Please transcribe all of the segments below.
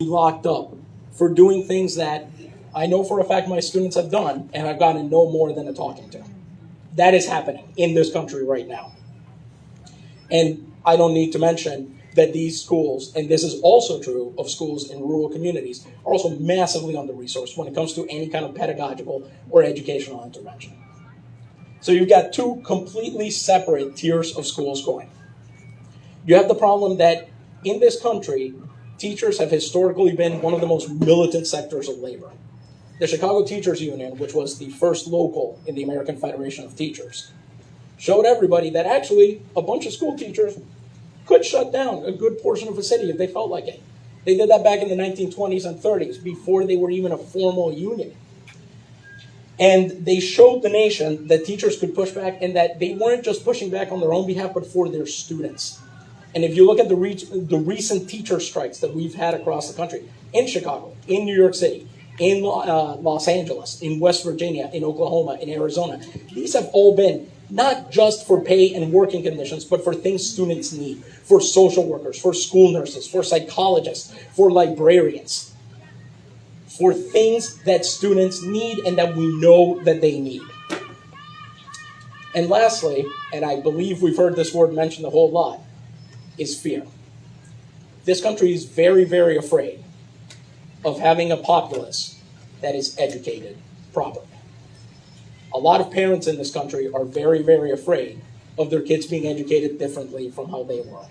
locked up for doing things that I know for a fact my students have done, and I've gotten no more than a talking to. That is happening in this country right now. And I don't need to mention that these schools, and this is also true of schools in rural communities, are also massively under-resourced when it comes to any kind of pedagogical or educational intervention. So you've got two completely separate tiers of schools going. You have the problem that in this country, teachers have historically been one of the most militant sectors of labor. The Chicago Teachers Union, which was the first local in the American Federation of Teachers, showed everybody that actually a bunch of school teachers could shut down a good portion of a city if they felt like it. They did that back in the 1920s and 30s, before they were even a formal union. And they showed the nation that teachers could push back, and that they weren't just pushing back on their own behalf, but for their students. And if you look at the recent teacher strikes that we've had across the country, in Chicago, in New York City, in Los Angeles, in West Virginia, in Oklahoma, in Arizona, these have all been not just for pay and working conditions, but for things students need, for social workers, for school nurses, for psychologists, for librarians, for things that students need and that we know that they need. And lastly, and I believe we've heard this word mentioned a whole lot, is fear. This country is very, very afraid of having a populace that is educated properly. A lot of parents in this country are very, very afraid of their kids being educated differently from how they were.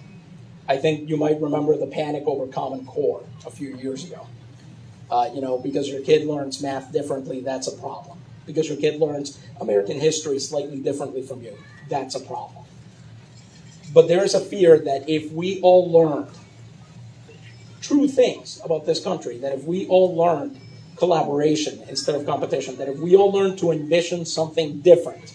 I think you might remember the panic over Common Core a few years ago. Because your kid learns math differently, that's a problem. Because your kid learns American history slightly differently from you, that's a problem. But there is a fear that if we all learned true things about this country, that if we all learned collaboration instead of competition, that if we all learned to envision something different,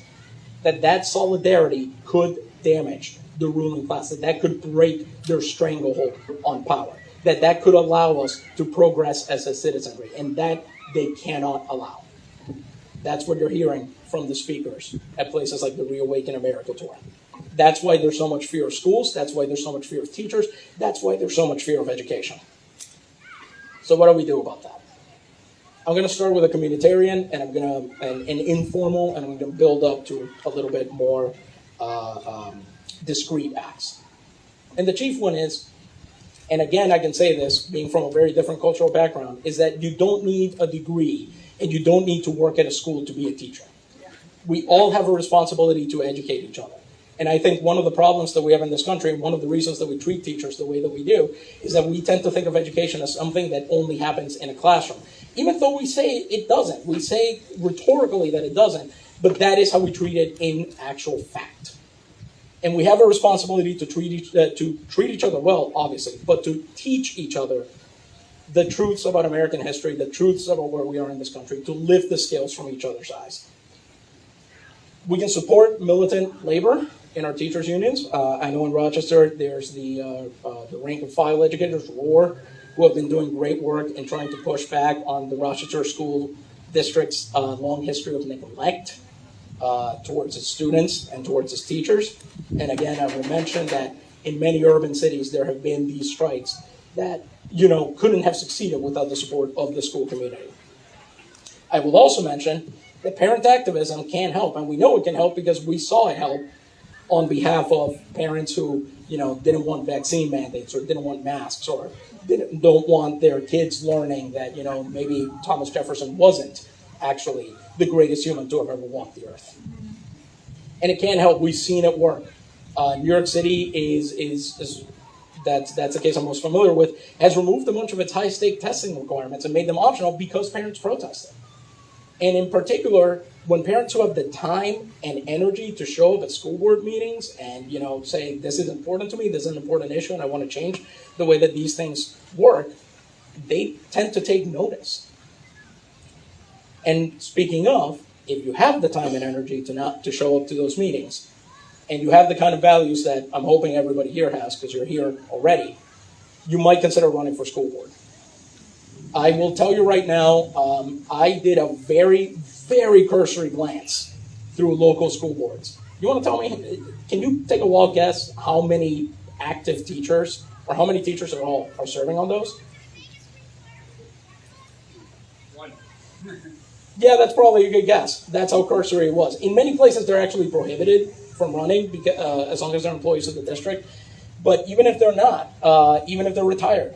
that solidarity could damage the ruling class, that could break their stranglehold on power, that could allow us to progress as a citizenry, and that they cannot allow. That's what you're hearing from the speakers at places like the Reawaken America Tour. That's why there's so much fear of schools. That's why there's so much fear of teachers. That's why there's so much fear of education. So what do we do about that? I'm going to start with a communitarian, and I'm going to an informal, and I'm going to build up to a little bit more discrete acts. And the chief one is, and again, I can say this, being from a very different cultural background, is that you don't need a degree and you don't need to work at a school to be a teacher. We all have a responsibility to educate each other. And I think one of the problems that we have in this country, and one of the reasons that we treat teachers the way that we do, is that we tend to think of education as something that only happens in a classroom. Even though we say it doesn't. We say rhetorically that it doesn't, but that is how we treat it in actual fact. And we have a responsibility to treat each other well, obviously, but to teach each other the truths about American history, the truths about where we are in this country, to lift the scales from each other's eyes. We can support militant labor in our teachers' unions. I know in Rochester, there's the rank and file educators, ROAR, who have been doing great work in trying to push back on the Rochester School District's long history of neglect towards its students and its teachers. And again, I will mention that in many urban cities, there have been these strikes that, couldn't have succeeded without the support of the school community. I will also mention that parent activism can help, and we know it can help because we saw it help on behalf of parents who, didn't want vaccine mandates or didn't want masks or don't want their kids learning that, maybe Thomas Jefferson wasn't actually the greatest human to have ever walked the earth. And it can help. We've seen it work. New York City is that's the case I'm most familiar with, has removed a bunch of its high-stake testing requirements and made them optional because parents protested. And in particular, when parents who have the time and energy to show up at school board meetings and, say, this is important to me, this is an important issue, and I want to change the way that these things work, they tend to take notice. And speaking of, if you have the time and energy to show up to those meetings, and you have the kind of values that I'm hoping everybody here has, because you're here already, you might consider running for school board. I will tell you right now, I did a very, very cursory glance through local school boards. You want to tell me, can you take a wild guess how many active teachers, or how many teachers at all are serving on those? Yeah, that's probably a good guess. That's how cursory it was. In many places, they're actually prohibited from running because, as long as they're employees of the district. But even if they're not, even if they're retired,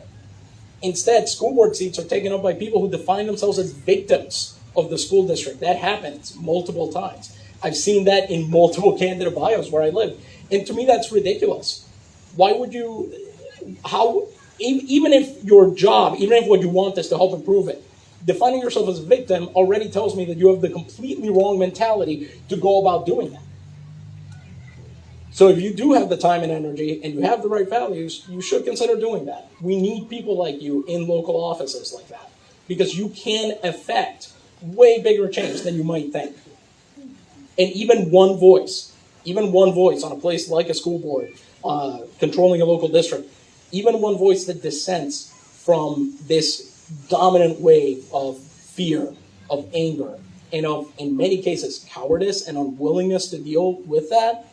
instead, school board seats are taken up by people who define themselves as victims of the school district. That happens multiple times. I've seen that in multiple candidate bios where I live. And to me, that's ridiculous. Why would you, even if your job, even if what you want is to help improve it, defining yourself as a victim already tells me that you have the completely wrong mentality to go about doing that. So if you do have the time and energy and you have the right values, you should consider doing that. We need people like you in local offices like that because you can affect way bigger change than you might think. And even one voice on a place like a school board, controlling a local district, even one voice that dissents from this dominant wave of fear, of anger, and of, in many cases, cowardice and unwillingness to deal with that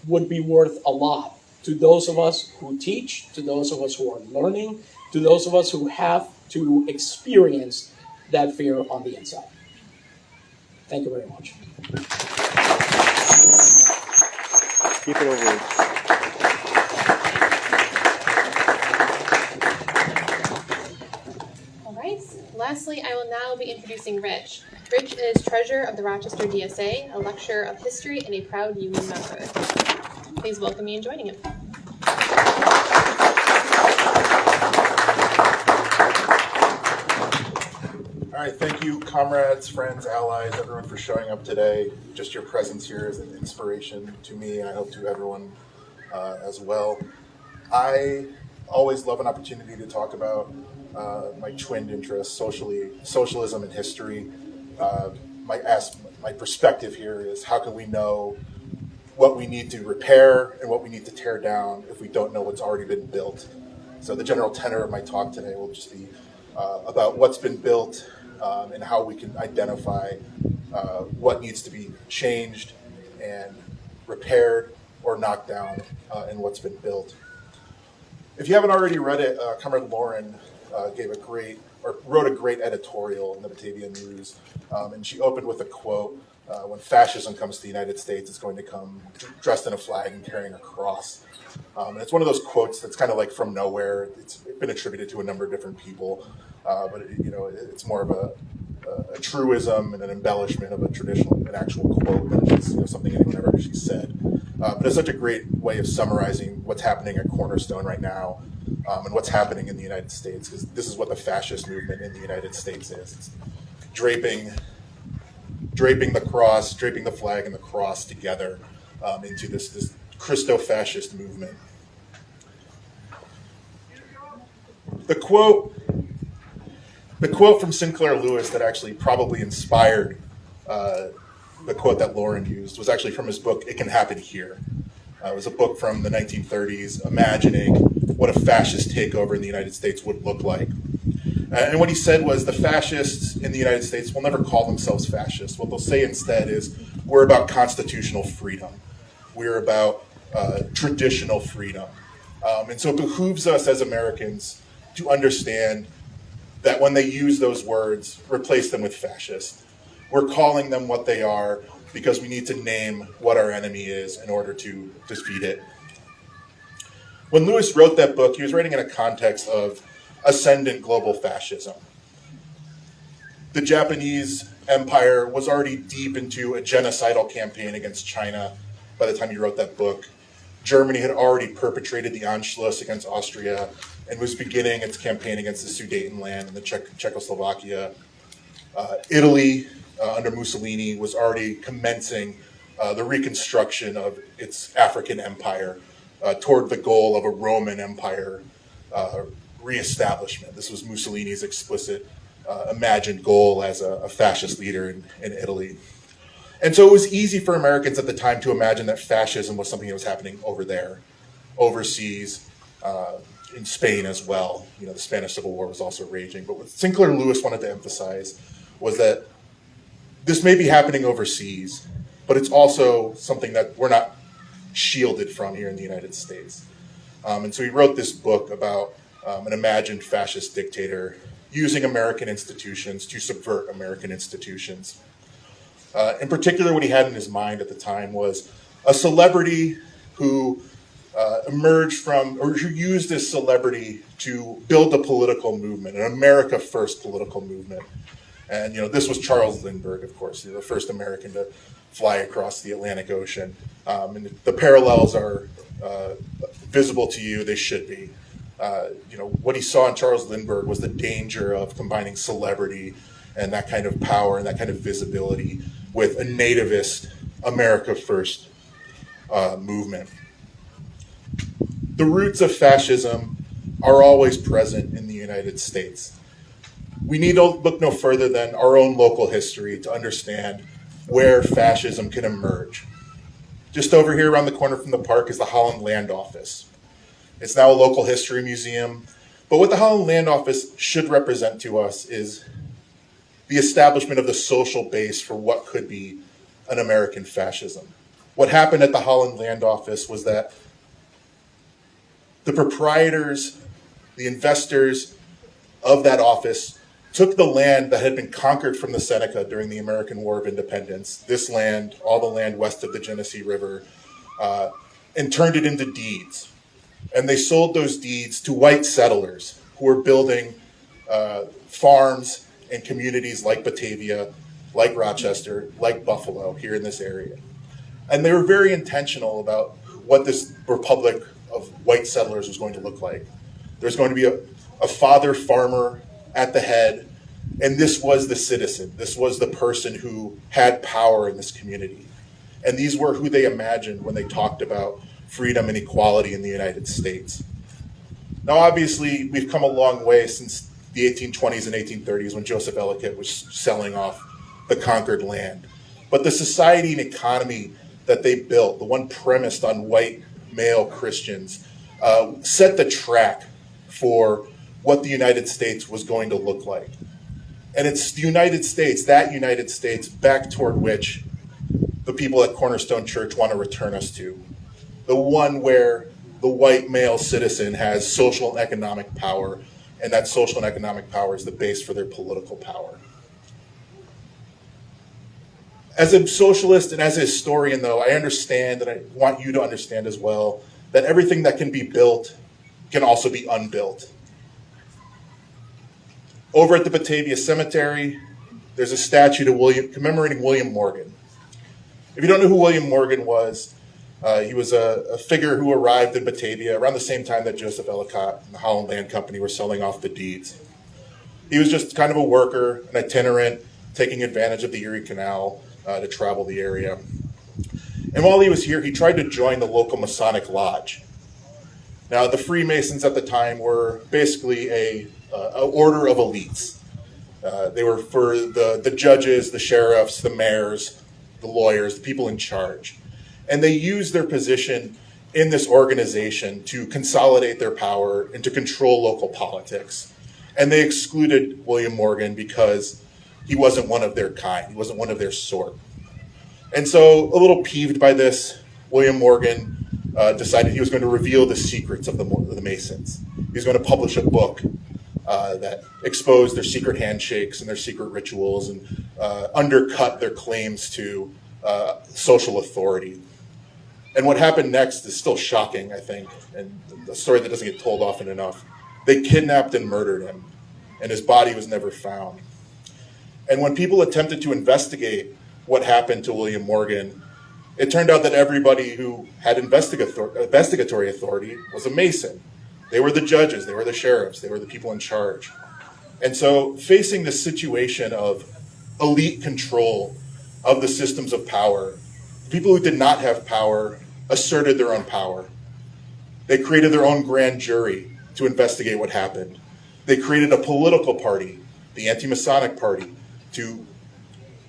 would be worth a lot to those of us who teach, to those of us who are learning, to those of us who have to experience that fear on the inside. Thank you very much. Keep it over. All right. Lastly, I will now be introducing Rich. Rich is treasurer of the Rochester DSA, a lecturer of history, and a proud union member. Please welcome me in joining him. All right, thank you, comrades, friends, allies, everyone for showing up today. Just your presence here is an inspiration to me, and I hope to everyone as well. I always love an opportunity to talk about my twinned interests, socialism and history. My perspective here is how can we know what we need to repair and what we need to tear down if we don't know what's already been built. So the general tenor of my talk today will just be about what's been built and how we can identify what needs to be changed and repaired or knocked down in what's been built. If you haven't already read it, Comrade Lauren wrote a great editorial in the Batavia News, and she opened with a quote, when fascism comes to the United States, it's going to come dressed in a flag and carrying a cross. And it's one of those quotes that's kind of like from nowhere. It's been attributed to a number of different people, but it's more of a truism and an embellishment of an actual quote than it's something anyone ever actually said. But it's such a great way of summarizing what's happening at Cornerstone right now and what's happening in the United States, because this is what the fascist movement in the United States is. It's draping the cross, draping the flag and the cross together into this Christo-fascist movement. The quote from Sinclair Lewis that actually probably inspired the quote that Lauren used was actually from his book, It Can Happen Here. It was a book from the 1930s imagining what a fascist takeover in the United States would look like. And what he said was the fascists in the United States will never call themselves fascists. What they'll say instead is, we're about constitutional freedom. We're about traditional freedom. And so it behooves us as Americans to understand that when they use those words, replace them with fascist. We're calling them what they are because we need to name what our enemy is in order to defeat it. When Lewis wrote that book, he was writing in a context of ascendant global fascism. The Japanese empire was already deep into a genocidal campaign against China by the time he wrote that book. Germany had already perpetrated the Anschluss against Austria and was beginning its campaign against the Sudetenland and the Czechoslovakia. Italy, under Mussolini, was already commencing the reconstruction of its African empire toward the goal of a Roman Empire reestablishment. This was Mussolini's explicit imagined goal as a fascist leader in Italy. And so it was easy for Americans at the time to imagine that fascism was something that was happening over there, overseas, in Spain as well. The Spanish Civil War was also raging. But what Sinclair Lewis wanted to emphasize was that this may be happening overseas, but it's also something that we're not shielded from here in the United States. And so he wrote this book about an imagined fascist dictator using American institutions to subvert American institutions. In particular, what he had in his mind at the time was a celebrity who emerged from, or who used this celebrity to build a political movement, an America First political movement. And this was Charles Lindbergh, of course, the first American to fly across the Atlantic Ocean. And the parallels are visible to you; they should be. What he saw in Charles Lindbergh was the danger of combining celebrity and that kind of power and that kind of visibility with a nativist America First movement. The roots of fascism are always present in the United States. We need to look no further than our own local history to understand where fascism can emerge. Just over here around the corner from the park is the Holland Land Office. It's now a local history museum. But what the Holland Land Office should represent to us is the establishment of the social base for what could be an American fascism. What happened at the Holland Land Office was that the proprietors, the investors of that office took the land that had been conquered from the Seneca during the American War of Independence, this land, all the land west of the Genesee River, and turned it into deeds. And they sold those deeds to white settlers who were building farms and communities like Batavia, like Rochester, like Buffalo here in this area. And they were very intentional about what this republic of white settlers was going to look like. There's going to be a father farmer at the head, and this was the citizen. This was the person who had power in this community. And these were who they imagined when they talked about freedom and equality in the United States. Now, obviously, we've come a long way since the 1820s and 1830s when Joseph Ellicott was selling off the conquered land. But the society and economy that they built, the one premised on white male Christians, set the track for what the United States was going to look like. And it's the United States, that United States, back toward which the people at Cornerstone Church want to return us to. The one where the white male citizen has social and economic power, and that social and economic power is the base for their political power. As a socialist and as a historian, though, I understand, and I want you to understand as well, that everything that can be built can also be unbuilt. Over at the Batavia Cemetery, there's a statue to commemorating William Morgan. If you don't know who William Morgan was, he was a figure who arrived in Batavia around the same time that Joseph Ellicott and the Holland Land Company were selling off the deeds. He was just kind of a worker, an itinerant, taking advantage of the Erie Canal to travel the area. And while he was here, he tried to join the local Masonic Lodge. Now, the Freemasons at the time were basically a order of elites. They were for the judges, the sheriffs, the mayors, the lawyers, the people in charge. And they used their position in this organization to consolidate their power and to control local politics. And they excluded William Morgan because he wasn't one of their kind. He wasn't one of their sort. And so, a little peeved by this, William Morgan decided he was going to reveal the secrets of the Masons. He was going to publish a book that exposed their secret handshakes and their secret rituals and undercut their claims to social authority. And what happened next is still shocking, I think, and a story that doesn't get told often enough. They kidnapped and murdered him, and his body was never found. And when people attempted to investigate what happened to William Morgan, it turned out that everybody who had investigatory authority was a Mason. They were the judges, they were the sheriffs, they were the people in charge. And so facing this situation of elite control of the systems of power, people who did not have power asserted their own power. They created their own grand jury to investigate what happened. They created a political party, the Anti-Masonic Party, to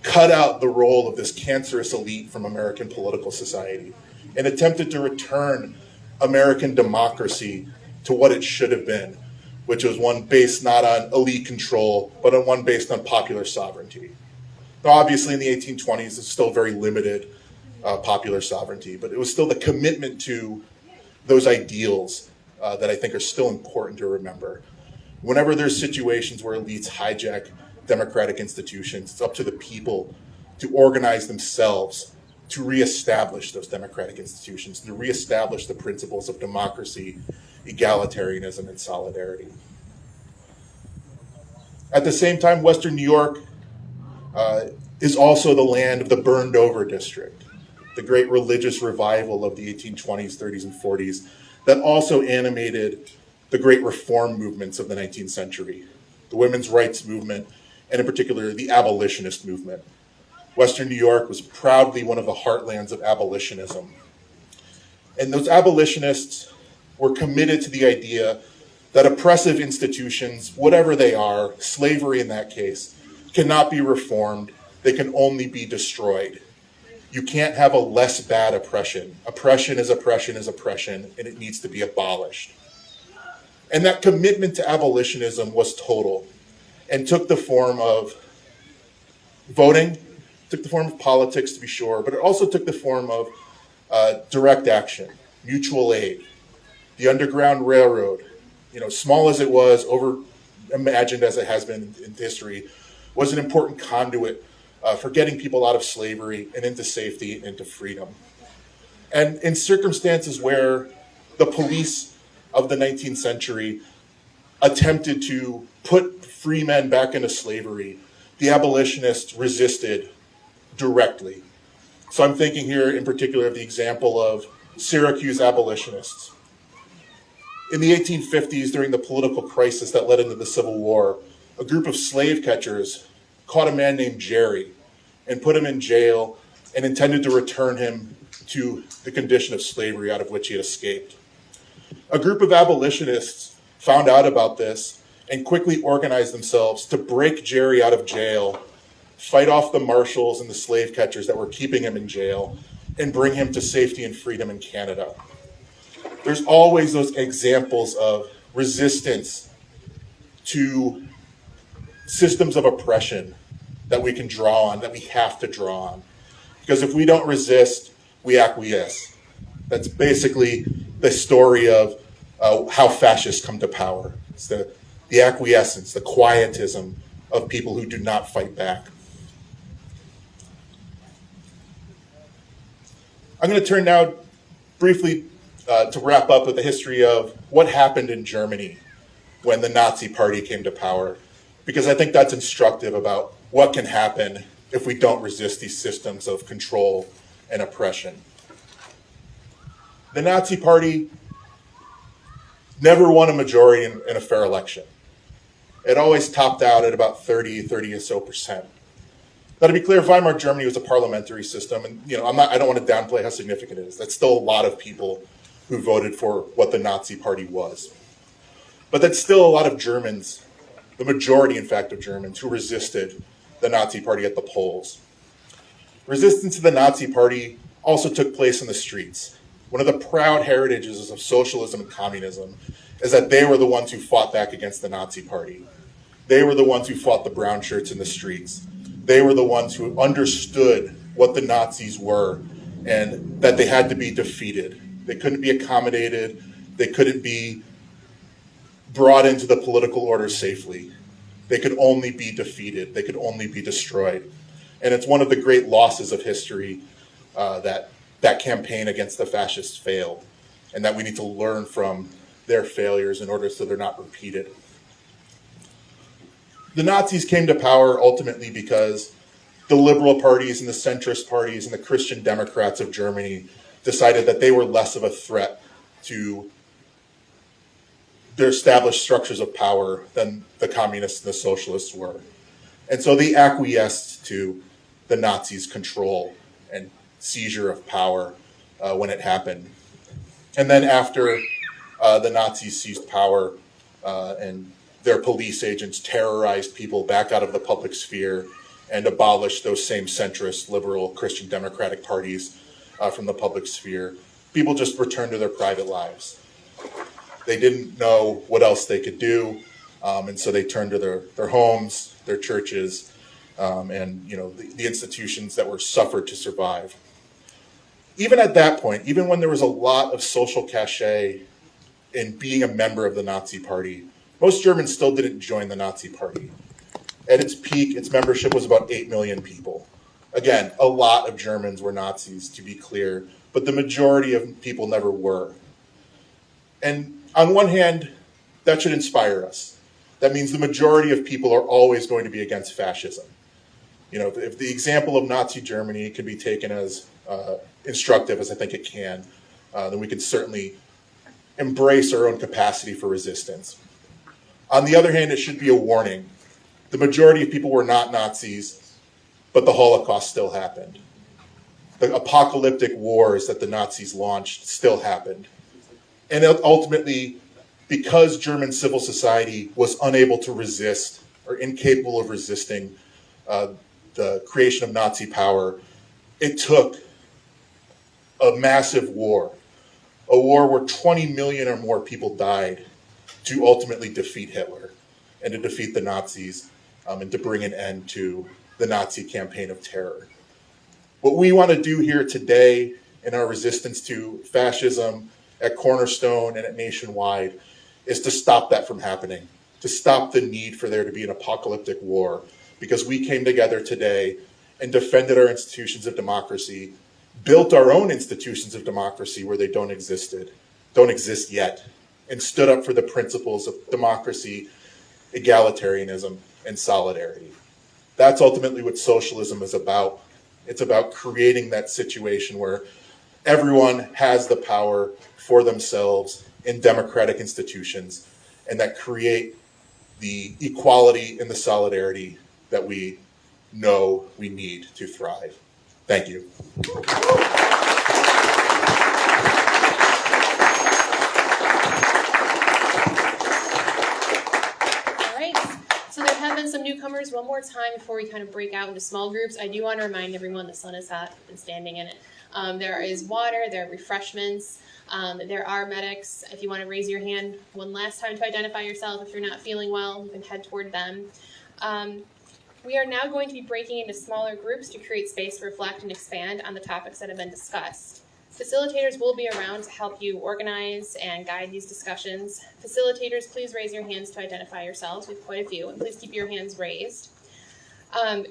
cut out the role of this cancerous elite from American political society and attempted to return American democracy to what it should have been, which was one based not on elite control, but on one based on popular sovereignty. Now, obviously, in the 1820s, it's still very limited popular sovereignty, but it was still the commitment to those ideals that I think are still important to remember. Whenever there's situations where elites hijack democratic institutions, it's up to the people to organize themselves to reestablish those democratic institutions, to reestablish the principles of democracy, egalitarianism, and solidarity. At the same time, Western New York is also the land of the burned over district, the great religious revival of the 1820s, 30s, and 40s that also animated the great reform movements of the 19th century, the women's rights movement, and in particular, the abolitionist movement. Western New York was proudly one of the heartlands of abolitionism. And those abolitionists were committed to the idea that oppressive institutions, whatever they are, slavery in that case, cannot be reformed. They can only be destroyed. You can't have a less bad oppression. Oppression is oppression is oppression, and it needs to be abolished. And that commitment to abolitionism was total and took the form of voting, took the form of politics to be sure, but it also took the form of direct action, mutual aid, the Underground Railroad, small as it was, over imagined as it has been in history, was an important conduit for getting people out of slavery and into safety and into freedom. And in circumstances where the police of the 19th century attempted to put free men back into slavery, the abolitionists resisted directly. So I'm thinking here in particular of the example of Syracuse abolitionists. In the 1850s, during the political crisis that led into the Civil War, a group of slave catchers caught a man named Jerry and put him in jail and intended to return him to the condition of slavery out of which he had escaped. A group of abolitionists found out about this and quickly organized themselves to break Jerry out of jail, fight off the marshals and the slave catchers that were keeping him in jail, and bring him to safety and freedom in Canada. There's always those examples of resistance to systems of oppression that we can draw on, that we have to draw on. Because if we don't resist, we acquiesce. That's basically the story of how fascists come to power. It's the acquiescence, the quietism of people who do not fight back. I'm going to turn now briefly to wrap up with the history of what happened in Germany when the Nazi Party came to power, because I think that's instructive about what can happen if we don't resist these systems of control and oppression. The Nazi Party never won a majority in a fair election. It always topped out at about 30 or so percent. Now, to be clear, Weimar Germany was a parliamentary system, and I don't want to downplay how significant it is. That's still a lot of people who voted for what the Nazi Party was. But that's still a lot of Germans, the majority, in fact, of Germans who resisted the Nazi Party at the polls. Resistance to the Nazi Party also took place in the streets. One of the proud heritages of socialism and communism is that they were the ones who fought back against the Nazi Party. They were the ones who fought the brown shirts in the streets. They were the ones who understood what the Nazis were and that they had to be defeated. They couldn't be accommodated. They couldn't be brought into the political order safely. They could only be defeated. They could only be destroyed. And it's one of the great losses of history that campaign against the fascists failed, and that we need to learn from their failures in order so they're not repeated. The Nazis came to power ultimately because the liberal parties and the centrist parties and the Christian Democrats of Germany decided that they were less of a threat to their established structures of power than the communists and the socialists were. And so they acquiesced to the Nazis' control and seizure of power when it happened. And then after the Nazis seized power and their police agents terrorized people back out of the public sphere and abolished those same centrist, liberal, Christian Democratic parties from the public sphere, people just returned to their private lives. They didn't know what else they could do, and so they turned to their homes, their churches, and the institutions that were suffered to survive. Even at that point, even when there was a lot of social cachet in being a member of the Nazi Party, most Germans still didn't join the Nazi Party. At its peak, its membership was about 8 million people. Again, a lot of Germans were Nazis, to be clear, but the majority of people never were. And on one hand, that should inspire us. That means the majority of people are always going to be against fascism. You know, if the example of Nazi Germany can be taken as instructive as I think it can, then we can certainly embrace our own capacity for resistance. On the other hand, it should be a warning. The majority of people were not Nazis, but the Holocaust still happened. The apocalyptic wars that the Nazis launched still happened. And ultimately, because German civil society was unable to resist or incapable of resisting the creation of Nazi power, it took a massive war, a war where 20 million or more people died to ultimately defeat Hitler and to defeat the Nazis and to bring an end to the Nazi campaign of terror. What we want to do here today in our resistance to fascism at Cornerstone and at Nationwide is to stop that from happening, to stop the need for there to be an apocalyptic war, because we came together today and defended our institutions of democracy, built our own institutions of democracy where they don't exist yet, and stood up for the principles of democracy, egalitarianism, and solidarity. That's ultimately what socialism is about. It's about creating that situation where everyone has the power for themselves in democratic institutions, and that create the equality and the solidarity that we know we need to thrive. Thank you. Some newcomers one more time before we kind of break out into small groups. I do want to remind everyone the sun is hot and standing in it. There is water, there are refreshments, there are medics. If you want to raise your hand one last time to identify yourself, if you're not feeling well, you can head toward them. We are now going to be breaking into smaller groups to create space to reflect and expand on the topics that have been discussed. Facilitators will be around to help you organize and guide these discussions. Facilitators, please raise your hands to identify yourselves. We have quite a few, and please keep your hands raised.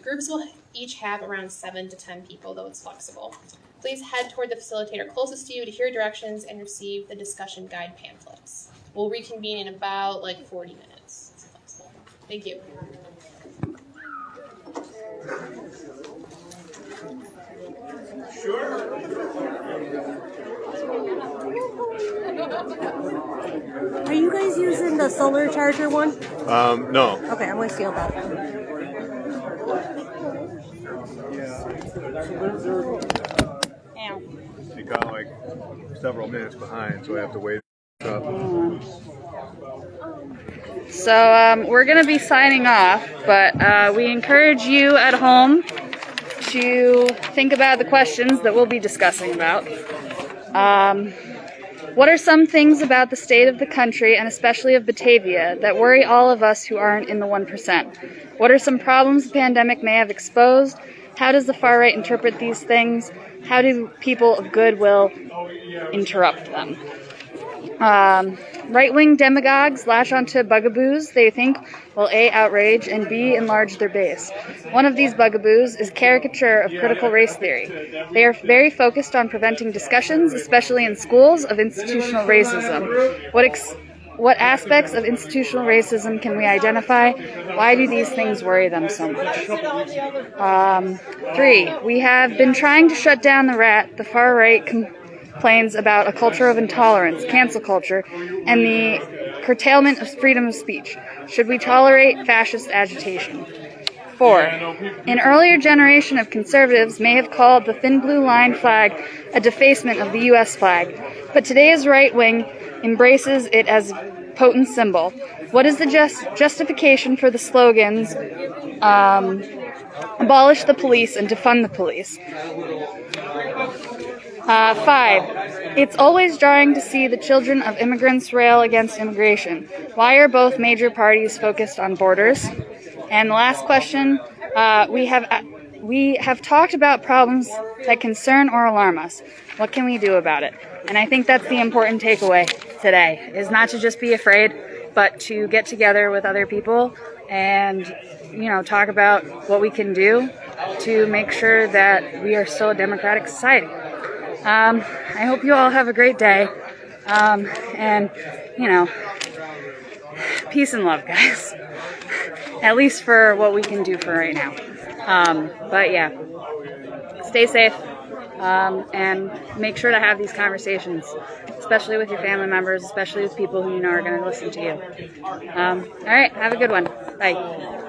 Groups will each have around 7 to 10 people, though it's flexible. Please head toward the facilitator closest to you to hear directions and receive the discussion guide pamphlets. We'll reconvene in about 40 minutes. It's flexible. Thank you. Are you guys using the solar charger one? No. Okay, I'm going to steal that. She got like several minutes behind, so I have to wait up. So we're going to be signing off, but we encourage you at home to think about the questions that we'll be discussing about. What are some things about the state of the country, and especially of Batavia, that worry all of us who aren't in the 1%? What are some problems the pandemic may have exposed? How does the far right interpret these things? How do people of goodwill interrupt them? Right-wing demagogues latch onto bugaboos they think will A, outrage, and B, enlarge their base. One of these bugaboos is caricature of critical race theory. They are very focused on preventing discussions, especially in schools, of institutional racism. What aspects of institutional racism can we identify? Why do these things worry them so much? 3, we have been trying to shut down the far right complains about a culture of intolerance, cancel culture, and the curtailment of freedom of speech. Should we tolerate fascist agitation? 4, an earlier generation of conservatives may have called the thin blue line flag a defacement of the U.S. flag, but today's right wing embraces it as a potent symbol. What is the justification for the slogans, abolish the police and defund the police? 5, it's always jarring to see the children of immigrants rail against immigration. Why are both major parties focused on borders? And the last question, we have talked about problems that concern or alarm us. What can we do about it? And I think that's the important takeaway today, is not to just be afraid, but to get together with other people and, talk about what we can do to make sure that we are still a democratic society. I hope you all have a great day. And, peace and love, guys. At least for what we can do for right now. But yeah, stay safe. And make sure to have these conversations, especially with your family members, especially with people who you know are going to listen to you. All right, have a good one. Bye.